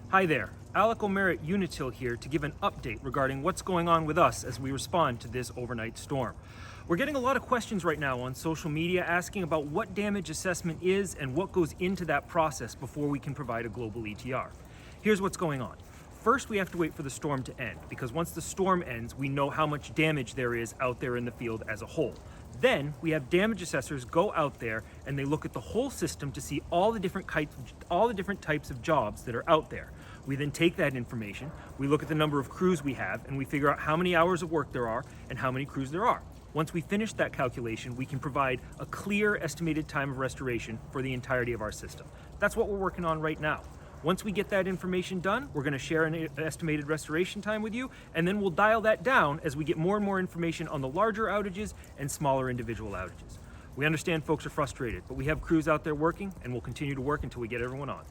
Hi there, Alec O'Meara at Unitil here to give an update regarding what's going on with us as we respond to this overnight storm. We're getting a lot of questions right now on social media asking about what damage assessment is and what goes into that process before we can provide a global ETR. Here's what's going on. First, we have to wait for the storm to end, because once the storm ends, we know how much damage there is out there in the field as a whole. Then we have damage assessors go out there and they look at the whole system to see all the different types of jobs that are out there. We then take that information, we look at the number of crews we have, and we figure out how many hours of work there are and how many crews there are. Once we finish that calculation, we can provide a clear estimated time of restoration for the entirety of our system. That's what we're working on right now. Once we get that information done, we're going to share an estimated restoration time with you, and then we'll dial that down as we get more and more information on the larger outages and smaller individual outages. We understand folks are frustrated, but we have crews out there working, and we'll continue to work until we get everyone on.